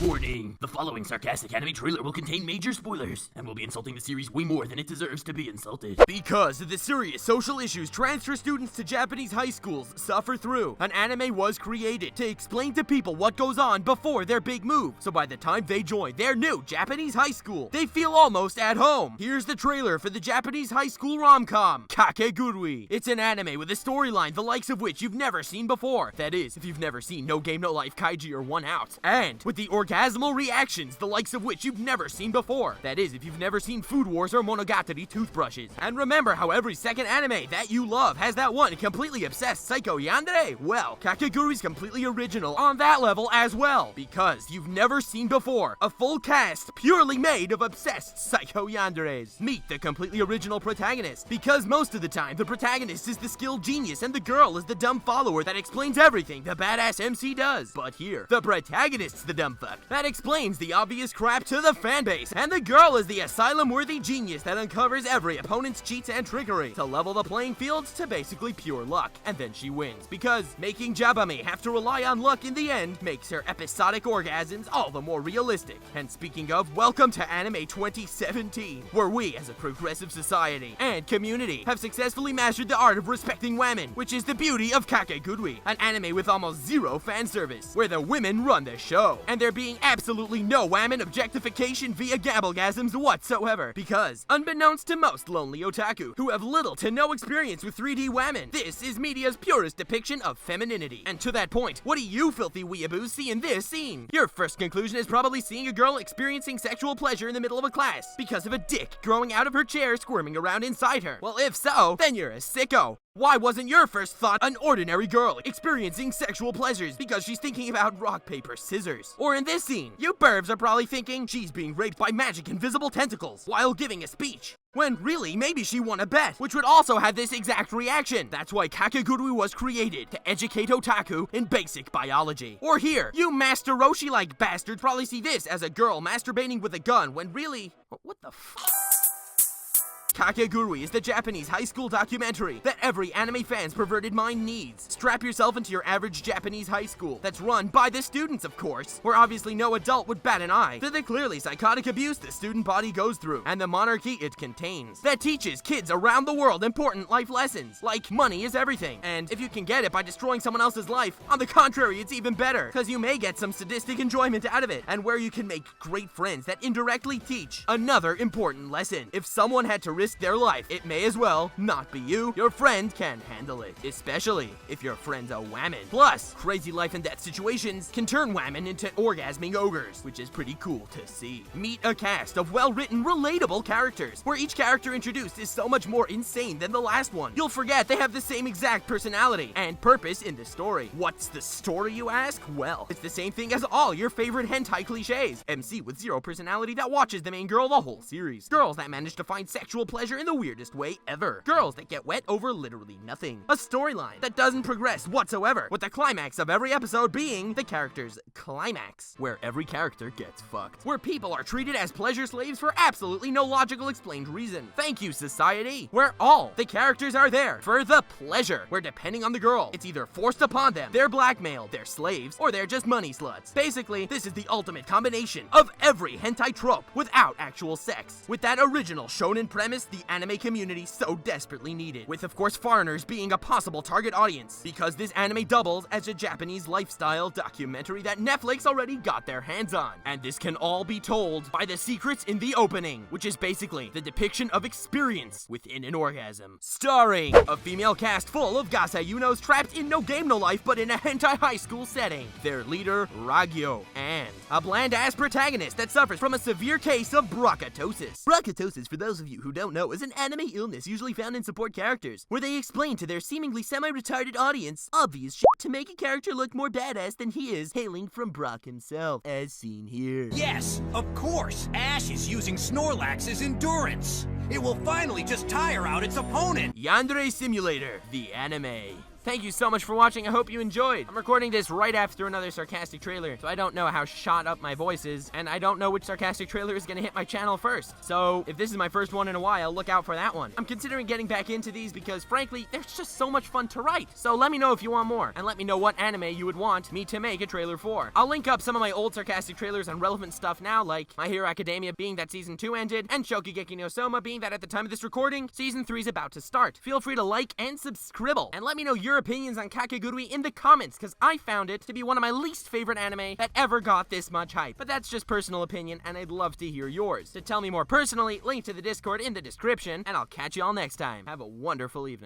Warning, the following sarcastic anime trailer will contain major spoilers and will be insulting the series way more than it deserves to be insulted. Because of the serious social issues transfer students to Japanese high schools suffer through, an anime was created to explain to people what goes on before their big move, so by the time they join their new Japanese high school, they feel almost at home. Here's the trailer for the Japanese high school rom-com, Kakegurui. It's an anime with a storyline the likes of which you've never seen before. That is, if you've never seen No Game No Life, Kaiji, or One Out. And with the orgasmal reactions, the likes of which you've never seen before. That is, if you've never seen Food Wars or Monogatari toothbrushes. And remember how every second anime that you love has that one completely obsessed psycho yandere? Well, Kakegurui's completely original on that level as well, because you've never seen before a full cast purely made of obsessed psycho yanderes. Meet the completely original protagonist, because most of the time the protagonist is the skilled genius and the girl is the dumb follower that explains everything the badass MC does. But here, the protagonist's the dumb fuck that explains the obvious crap to the fanbase, and the girl is the asylum-worthy genius that uncovers every opponent's cheats and trickery to level the playing fields to basically pure luck, and then she wins, because making Jabami have to rely on luck in the end makes her episodic orgasms all the more realistic. And speaking of, welcome to Anime 2017, where we as a progressive society and community have successfully mastered the art of respecting women, which is the beauty of Kakegurui, an anime with almost zero fan service, where the women run the show, and there being absolutely no women objectification via gabblegasms whatsoever, because unbeknownst to most lonely otaku who have little to no experience with 3D women, this is media's purest depiction of femininity. And to that point, what do you filthy weeaboos see in this scene? Your first conclusion is probably seeing a girl experiencing sexual pleasure in the middle of a class because of a dick growing out of her chair squirming around inside her. Well, if so, then you're a sicko. Why wasn't your first thought an ordinary girl experiencing sexual pleasures because she's thinking about rock, paper, scissors? Or in this scene, you pervs are probably thinking she's being raped by magic invisible tentacles while giving a speech. When really, maybe she won a bet, which would also have this exact reaction. That's why Kakegurui was created, to educate otaku in basic biology. Or here, you Master Roshi-like bastards probably see this as a girl masturbating with a gun when really, what the fuck? Kakegurui is the Japanese high school documentary that every anime fan's perverted mind needs. Strap yourself into your average Japanese high school that's run by the students, of course, where obviously no adult would bat an eye to the clearly psychotic abuse the student body goes through and the monarchy it contains that teaches kids around the world important life lessons, like money is everything, and if you can get it by destroying someone else's life, on the contrary, it's even better, because you may get some sadistic enjoyment out of it, and where you can make great friends that indirectly teach another important lesson. If someone had to risk their life, it may as well not be you. Your friend can handle it, especially if your friend's a whammon. Plus, crazy life and death situations can turn whammon into orgasming ogres, which is pretty cool to see. Meet a cast of well-written, relatable characters, where each character introduced is so much more insane than the last one. You'll forget they have the same exact personality and purpose in the story. What's the story, you ask? Well, it's the same thing as all your favorite hentai cliches. MC with zero personality that watches the main girl the whole series. Girls that manage to find sexual pleasure in the weirdest way ever. Girls that get wet over literally nothing. A storyline that doesn't progress whatsoever, with the climax of every episode being the character's climax, where every character gets fucked. Where people are treated as pleasure slaves for absolutely no logical explained reason. Thank you, society. Where all the characters are there for the pleasure, where depending on the girl, it's either forced upon them, they're blackmailed, they're slaves, or they're just money sluts. Basically, this is the ultimate combination of every hentai trope without actual sex, with that original shonen premise the anime community so desperately needed, with of course foreigners being a possible target audience, because this anime doubles as a Japanese lifestyle documentary that Netflix already got their hands on. And this can all be told by the secrets in the opening, which is basically the depiction of experience within an orgasm. Starring a female cast full of Gasayunos trapped in No Game No Life but in a hentai high school setting, their leader Ragyo, and a bland-ass protagonist that suffers from a severe case of brachitosis. Brachitosis, for those of you who don't know, is an anime illness usually found in support characters, where they explain to their seemingly semi-retarded audience obvious shit to make a character look more badass than he is, hailing from Brock himself, as seen here. Yes, of course! Ash is using Snorlax as endurance! It will finally just tire out its opponent! Yandere Simulator, the anime. Thank you so much for watching. I hope you enjoyed. I'm recording this right after another Sarcastic trailer, so I don't know how shot up my voice is, and I don't know which Sarcastic trailer is gonna hit my channel first. So if this is my first one in a while, look out for that one. I'm considering getting back into these because, frankly, there's just so much fun to write. So let me know if you want more, and let me know what anime you would want me to make a trailer for. I'll link up some of my old Sarcastic trailers and relevant stuff now, like My Hero Academia being that Season 2 ended, and Shokugeki no Soma being that at the time of this recording, Season 3 is about to start. Feel free to like and subscribe, and let me know your opinions on Kakegurui in the comments, because I found it to be one of my least favorite anime that ever got this much hype. But that's just personal opinion, and I'd love to hear yours. To tell me more personally, link to the Discord in the description, and I'll catch you all next time. Have a wonderful evening.